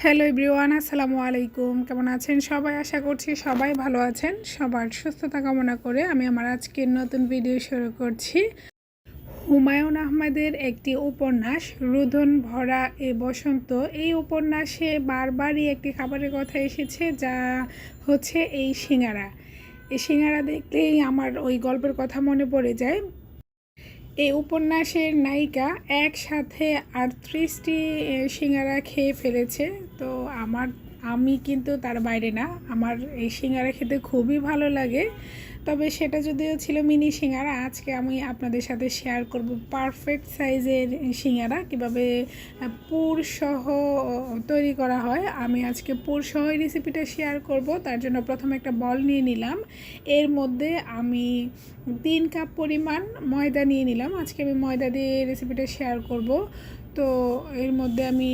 Hello everyone, আসসালামু আলাইকুম। কেমন আছেন সবাই? আশা করছি সবাই ভালো আছেন। সবার সুস্থতা কামনা করে আমি আমার আজকের নতুন ভিডিও শুরু করছি। হুমায়ুন আহমেদের একটি উপন্যাস রোদন ভরা এ বসন্ত। এই উপন্যাসে বারবারই একটি খাবারের কথা এসেছে, যা হচ্ছে এই সিঙ্গারা। এই সিঙ্গারা দেখলেই আমার ওই গল্পের কথা মনে পড়ে যায়। এই উপন্যাসের নায়িকা একসাথে ৩৮টি সিঙ্গারা খেয়ে ফেলেছে। তো আমি কিন্তু তার বাইরে না, আমার এই সিঙ্গারা খেতে খুবই ভালো লাগে। তবে সেটা যদিও ছিল মিনি সিঙ্গারা, আজকে আমি আপনাদের সাথে শেয়ার করব পারফেক্ট সাইজের সিঙ্গারা কীভাবে পুরসহ তৈরি করা হয়। আমি আজকে পুরসহ এই রেসিপিটা শেয়ার করব। তার জন্য প্রথমে একটা বল নিয়ে নিলাম, এর মধ্যে আমি 3 কাপ পরিমাণ ময়দা নিয়ে নিলাম। আজকে আমি ময়দা দিয়ে রেসিপিটা শেয়ার করব। তো এর মধ্যে আমি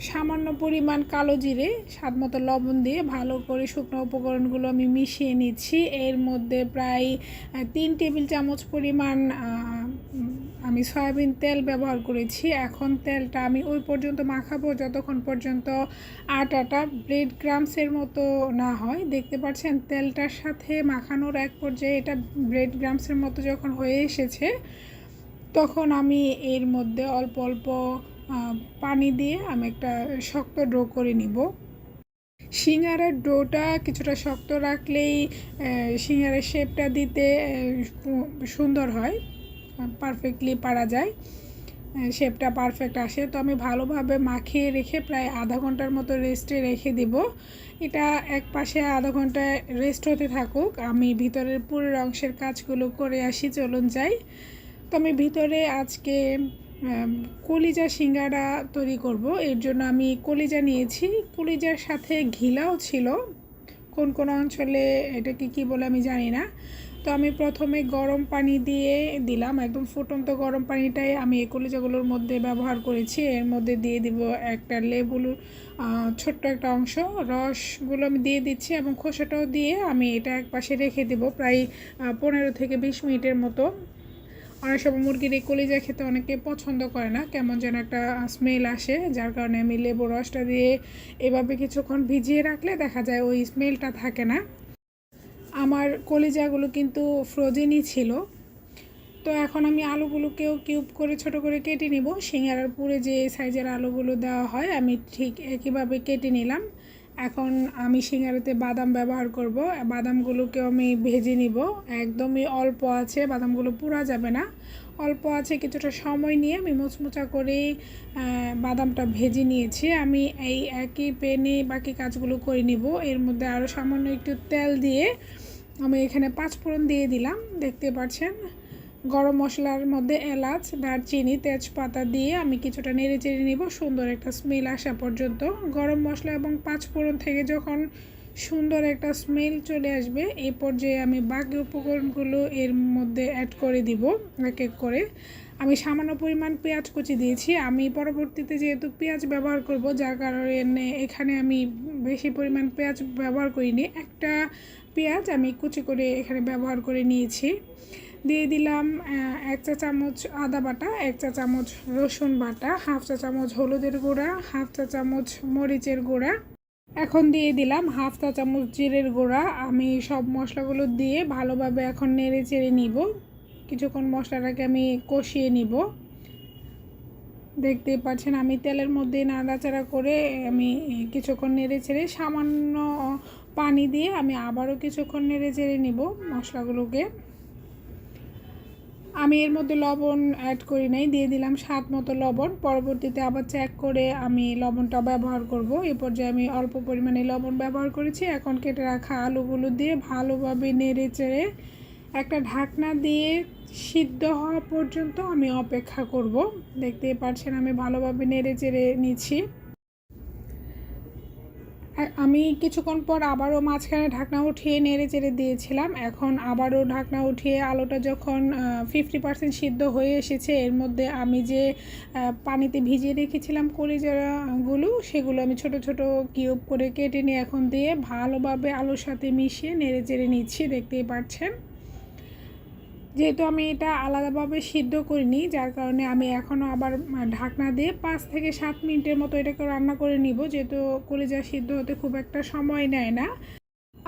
সামান্য পরিমাণ কালো জিরে, স্বাদ মতো লবণ দিয়ে ভালো করে শুকনো উপকরণগুলো আমি মিশিয়ে নিচ্ছি। এর মধ্যে প্রায় 3 টেবিল চামচ পরিমাণ আমি সয়াবিন তেল ব্যবহার করেছি। এখন তেলটা আমি ওই পর্যন্ত মাখাবো যতক্ষণ পর্যন্ত আটাটা ব্রেড ক্রামসের মতো না হয়। দেখতে পাচ্ছেন তেলটার সাথে মাখানোর এক পর্যায়ে এটা ব্রেড ক্রামসের মতো যখন হয়ে এসেছে, তখন আমি এর মধ্যে অল্প অল্প পানি দিয়ে আমি একটা শক্ত ডো করে নিব। সিঙ্গারার ডোটা কিছুটা শক্ত রাখলেই সিঙ্গারার শেপটা দিতে সুন্দর হয়, পারফেক্টলি পারা যায়, শেপটা পারফেক্ট আসে। তো আমি ভালোভাবে মাখিয়ে রেখে প্রায় আধা ঘন্টার মতো রেস্টে রেখে দেব। এটা এক পাশে আধা ঘন্টা রেস্ট হতে থাকুক, আমি ভিতরের পুরো অংশের কাজগুলো করে আসি। চলুন যাই। তো আমি ভিতরে আজকে কলিজা সিঙ্গারা তৈরি করব। এর জন্য আমি কলিজা নিয়েছি, কলিজার সাথে ঘিলাও ছিল। কোন কোন অঞ্চলে এটাকে কী বলে আমি জানি না। তো আমি প্রথমে গরম পানি দিয়ে দিলাম, একদম ফুটন্ত গরম পানিটাই আমি এই কলিজাগুলোর মধ্যে ব্যবহার করেছি। এর মধ্যে দিয়ে দিব একটা লেবুর ছোট্ট একটা অংশ, রসগুলো আমি দিয়ে দিচ্ছি এবং খোসাটাও দিয়ে আমি এটা এক পাশে রেখে দেব প্রায় 15 থেকে 20 মিনিটের মতো। অনেক সময় মুরগির এই কলিজা খেতে অনেকে পছন্দ করে না, কেমন যেন একটা স্মেল আসে, যার কারণে আমি লেবুর রসটা দিয়ে এভাবে কিছুক্ষণ ভিজিয়ে রাখলে দেখা যায় ওই স্মেলটা থাকে না। আমার কলিজাগুলো কিন্তু ফ্রোজেনই ছিল। তো এখন আমি আলুগুলোকেও কিউব করে ছোট করে কেটে নিব। সিঙ্গারার পুরে যে সাইজের আলুগুলো দেওয়া হয় আমি ঠিক একইভাবে কেটে নিলাম। এখন আমি সিঙ্গারাতে বাদাম ব্যবহার করব। বাদামগুলোকেও আমি ভেজে নিব, একদমই অল্প আছে, বাদামগুলো পুড়া যাবে না, অল্প আছে। কিছুটা সময় নিয়ে আমি মুচমুচা করে বাদামটা ভেজে নিয়েছি। আমি এই একই প্যানে বাকি কাজগুলো করে নিব। এর মধ্যে আরও সামান্য একটু তেল দিয়ে আমি এখানে 5 ফোড়ন দিয়ে দিলাম। দেখতে পাচ্ছেন গরম মশলার মধ্যে এলাচ, দারচিনি, তেজপাতা দিয়ে আমি কিছুটা নেড়ে চেড়ে নিব সুন্দর একটা স্মেল আসা পর্যন্ত। গরম মশলা এবং 5 ফোড়ন থেকে যখন সুন্দর একটা স্মেল চলে আসবে, এই পর্যায়ে আমি বাকি উপকরণগুলো এর মধ্যে অ্যাড করে দিব এক এক করে। আমি সামান্য পরিমাণ পেঁয়াজ কুচি দিয়েছি। আমি পরবর্তীতে যেহেতু পেঁয়াজ ব্যবহার করব, যার কারণে এখানে আমি বেশি পরিমাণ পেঁয়াজ ব্যবহার করিনি। একটা পেঁয়াজ আমি কুচি করে এখানে ব্যবহার করে নিয়েছি। দিয়ে দিলাম 1 চা চামচ আদা বাটা, 1 চা চামচ রসুন বাটা, 1/2 চা চামচ হলুদের গুঁড়া, 1/2 চা চামচ মরিচের গুঁড়া। এখন দিয়ে দিলাম 1/2 চা চামচ জিরের গুঁড়া। আমি সব মশলাগুলো দিয়ে ভালোভাবে এখন নেড়ে চেড়ে নিব। কিছুক্ষণ মশলাটাকে আমি কষিয়ে নিব। দেখতেই পাচ্ছেন আমি তেলের মধ্যে নাড়াচাড়া করে আমি কিছুক্ষণ নেড়ে চেড়ে সামান্য পানি দিয়ে আমি আবারও কিছুক্ষণ নেড়ে চেড়ে নিব মশলাগুলোকে। আমি এর মধ্যে লবণ অ্যাড করি নাই, দিয়ে দিলাম স্বাদ মতো লবণ। পরবর্তীতে আবার চেক করে আমি লবণটা ব্যবহার করব। এ পর্যায়ে আমি অল্প পরিমাণে লবণ ব্যবহার করেছি। এখন কেটে রাখা আলুগুলো দিয়ে ভালোভাবে নেড়ে চেড়ে একটা ঢাকনা দিয়ে সিদ্ধ হওয়া পর্যন্ত আমি অপেক্ষা করব। দেখতেই পাচ্ছেন আমি ভালোভাবে নেড়ে চেড়ে নিচ্ছি। আমি কিছুক্ষণ পর আবারও মাঝখানে ঢাকনা উঠিয়ে নেড়ে চেড়ে দিয়েছিলাম। এখন আবারও ঢাকনা উঠিয়ে আলুটা যখন 50% সিদ্ধ হয়ে এসেছে, এর মধ্যে আমি যে পানিতে ভিজিয়ে রেখেছিলাম কলিজাগুলো, সেগুলো আমি ছোট ছোট কিউব করে কেটে নিয়ে এখন দিয়ে ভালোভাবে আলুর সাথে মিশিয়ে নেড়ে চেড়ে নিচ্ছি। দেখতেই পাচ্ছেন যেহেতু আমি এটা আলাদাভাবে সিদ্ধ করিনি, যার কারণে আমি এখনও আবার ঢাকনা দিয়ে 5 থেকে 7 মিনিটের মতো এটাকে রান্না করে নিব, যেহেতু কলিজা সিদ্ধ হতে খুব একটা সময় নেয় না।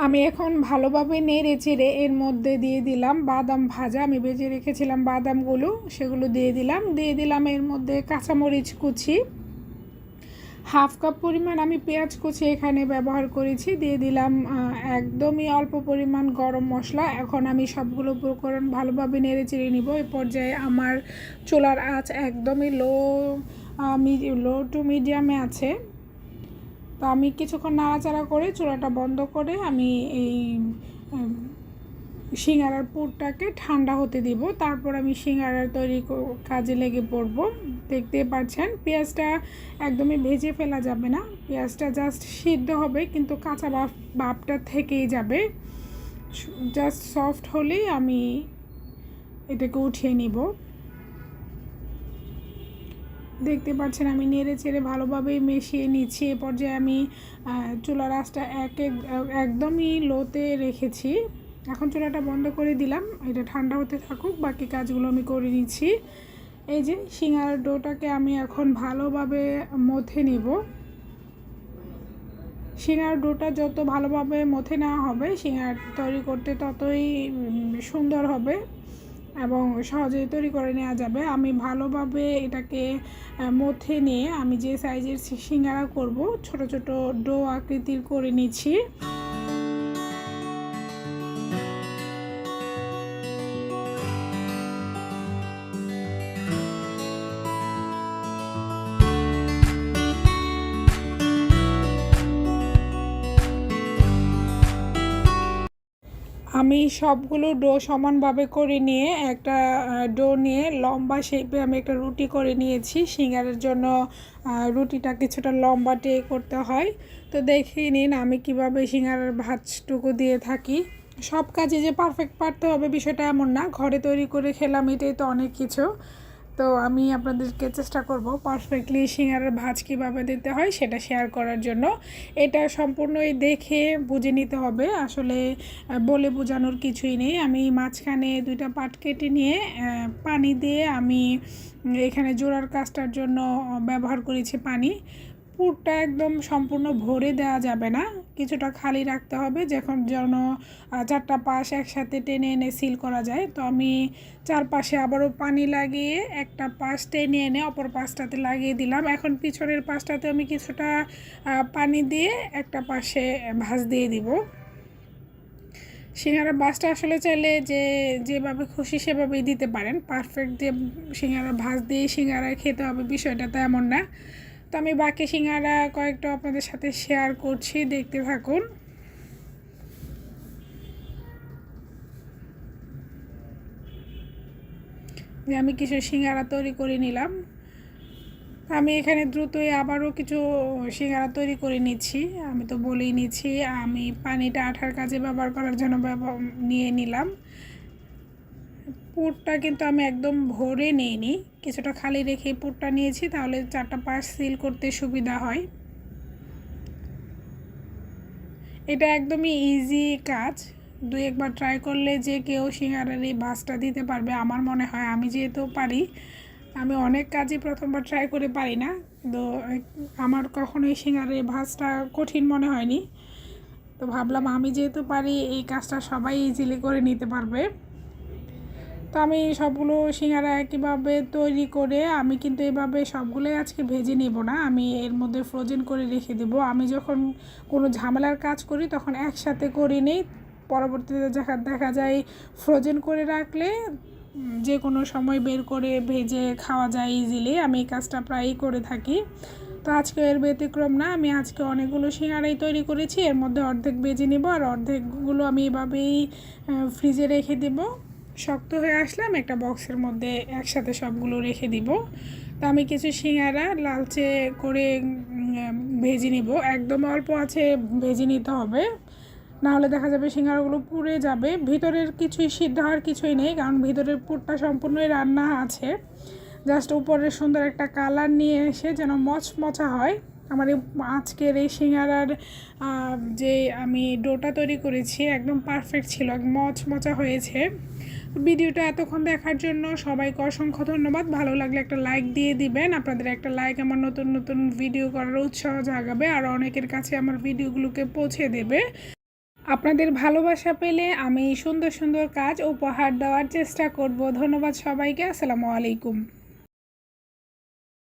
আমি এখন ভালোভাবে নেড়ে চেড়ে এর মধ্যে দিয়ে দিলাম বাদাম ভাজা, আমি ভেজে রেখেছিলাম বাদামগুলো, সেগুলো দিয়ে দিলাম এর মধ্যে কাঁচামরিচ কুচি, হাফ কাপ পরিমাণ আমি পেঁয়াজ কুচি এখানে ব্যবহার করেছি, দিয়ে দিলাম একদমই অল্প পরিমাণ গরম মশলা। এখন আমি সবগুলো উপকরণ ভালোভাবে নেড়ে চেড়ে নিব। এই পর্যায়ে আমার চুলার আঁচ একদমই লো টু মিডিয়ামে আছে। তো আমি কিছুক্ষণ নাড়াচাড়া করে চুলাটা বন্ধ করে আমি এই সিঙ্গারার পুরটাকে ঠান্ডা হতে দিব, তারপর আমি সিঙ্গারার তৈরি কাজে লেগে পড়ব। দেখতে পাচ্ছেন পেঁয়াজটা একদমই ভেজে ফেলা যাবে না, পেঁয়াজটা জাস্ট সিদ্ধ হবে, কিন্তু কাঁচা ভাবটা থেকেই যাবে। জাস্ট সফট হলেই আমি এটাকে উঠিয়ে নিব। দেখতে পাচ্ছেন আমি নেড়ে চেড়ে ভালোভাবেই মিশিয়ে নিচ্ছি। এ পর্যায়ে আমি চুলার আঁচটা একদমই লোতে রেখেছি। এখন চুলাটা বন্ধ করে দিলাম, এটা ঠান্ডা হতে থাকুক, বাকি কাজগুলো আমি করে নিচ্ছি। এই যে সিঙ্গারার ডোটাকে আমি এখন ভালোভাবে মথে নিব। সিঙ্গারার ডোটা যত ভালোভাবে মথে নেওয়া হবে, সিঙ্গারা তৈরি করতে ততই সুন্দর হবে এবং সহজেই তৈরি করে নেওয়া যাবে। আমি ভালোভাবে এটাকে মথে নিয়ে আমি যে সাইজের সিঙ্গারা করব, ছোট ছোট ডো আকৃতির করে নিচ্ছি। আমি সবগুলো ডো সমানভাবে করে নিয়ে একটা ডো নিয়ে লম্বা শেপে আমি একটা রুটি করে নিয়েছি। সিঙ্গারের জন্য রুটিটা কিছুটা লম্বাটে করতে হয়। তো দেখে নিন আমি কিভাবে সিঙ্গারার ভাঁজটুকু দিয়ে থাকি। সব কাজে যে পারফেক্ট পারতে হবে বিষয়টা এমন না, ঘরে তৈরি করে খেলাম এটাই তো অনেক কিছু। তো আমি আপনাদেরকে চেষ্টা করব পারফেক্টলি সিঙ্গারার ভাঁজ কীভাবে দিতে হয় সেটা শেয়ার করার জন্য। এটা সম্পূর্ণই দেখে বুঝে নিতে হবে, আসলে বলে বোঝানোর কিছুই নেই। আমি মাঝখানে 2টা পাট কেটে নিয়ে পানি দিয়ে আমি এখানে জোড়ার কাজটার জন্য ব্যবহার করেছি পানি। পুরটা একদম সম্পূর্ণ ভরে দেওয়া যাবে না, কিছুটা খালি রাখতে হবে, যখন যেন 4টা পাশ একসাথে টেনে এনে সিল করা যায়। তো আমি চারপাশে আবারও পানি লাগিয়ে একটা পাশ টেনে এনে অপর পাশটাতে লাগিয়ে দিলাম। এখন পিছনের পাশটাতে আমি কিছুটা পানি দিয়ে একটা পাশে ভাঁজ দিয়ে দিব। সিঙ্গারার ভাঁজটা আসলে চাইলে যেভাবে খুশি সেভাবেই দিতে পারেন, পারফেক্ট যে সিঙ্গারা ভাঁজ দিয়ে সিঙ্গারা খেতে হবে বিষয়টা তো এমন না। তো আমি বাকি সিঙ্গারা কয়েকটা আপনাদের সাথে শেয়ার করছি, দেখতে থাকুন। যে আমি কিছু সিঙ্গারা তৈরি করে নিলাম, আমি এখানে দ্রুতই আবারও কিছু সিঙ্গারা তৈরি করে নিচ্ছি। আমি তো বলেই নিচ্ছি আমি পানিটা আঠার কাজে ব্যবহার করার জন্য নিয়ে নিলাম। পুরটা কিন্তু আমি একদম ভরে নিইনি, কিছুটা খালি রেখে পুরটা নিয়েছি, তাহলে 4টা পাশ সিল করতে সুবিধা হয়। এটা একদমই ইজি কাজ, 2-1বার ট্রাই করলে যে কেউ সিঙ্গারার এই ভাঁজটা দিতে পারবে আমার মনে হয়। আমি যেহেতু পারি, আমি অনেক কাজই প্রথমবার ট্রাই করে পারি না, তো আমার কখনোই সিঙ্গারার ভাঁজটা কঠিন মনে হয়নি। তো ভাবলাম আমি যেহেতু পারি এই কাজটা সবাই ইজিলি করে নিতে পারবে। তো আমি সবগুলো সিঙ্গারা একইভাবে তৈরি করে আমি কিন্তু এভাবে সবগুলোই আজকে ভেজে নেব না, আমি এর মধ্যে ফ্রোজেন করে রেখে দেব। আমি যখন কোনো ঝামেলার কাজ করি তখন একসাথে করে নিই, পরবর্তীতে দেখা যায় ফ্রোজেন করে রাখলে যে কোনো সময় বের করে ভেজে খাওয়া যায় ইজিলি। আমি এই কাজটা প্রায়ই করে থাকি। তো আজকে এর ব্যতিক্রম না, আমি আজকে অনেকগুলো সিঙ্গারাই তৈরি করেছি, এর মধ্যে অর্ধেক ভেজে নেব আর অর্ধেকগুলো আমি এভাবেই ফ্রিজে রেখে দেব। শক্ত হয়ে আসলে আমি একটা বক্সের মধ্যে একসাথে সবগুলো রেখে দিব। তো আমি কিছু সিঙ্গারা লালচে করে ভেজে নিব, একদম অল্প আছে ভেজে নিতে হবে, নাহলে দেখা যাবে সিঙ্গারাগুলো পুড়ে যাবে। ভিতরের কিছুই সিদ্ধ হওয়ার কিছুই নেই, কারণ ভিতরের পুরটা সম্পূর্ণই রান্না আছে, জাস্ট উপরে সুন্দর একটা কালার নিয়ে এসে যেন মচমচা হয় আমার আজকের এই সিঙ্গারার যে আমি ডোটা তৈরি করেছি একদম পারফেক্ট ছিল, একদম মচমচা হয়েছে। ভিডিওটা এতক্ষণ দেখার জন্য সবাইকে অসংখ্য ধন্যবাদ। ভালো লাগলে একটা লাইক দিয়ে দিবেন। আপনাদের একটা লাইক আমার নতুন নতুন ভিডিও করার উৎসাহ জাগাবে আর অনেকের কাছে আমার ভিডিওগুলোকে পৌঁছে দেবে। আপনাদের ভালোবাসা পেলে আমি সুন্দর সুন্দর কাজ উপহার দেওয়ার চেষ্টা করব। ধন্যবাদ সবাইকে। আসসালামু আলাইকুম।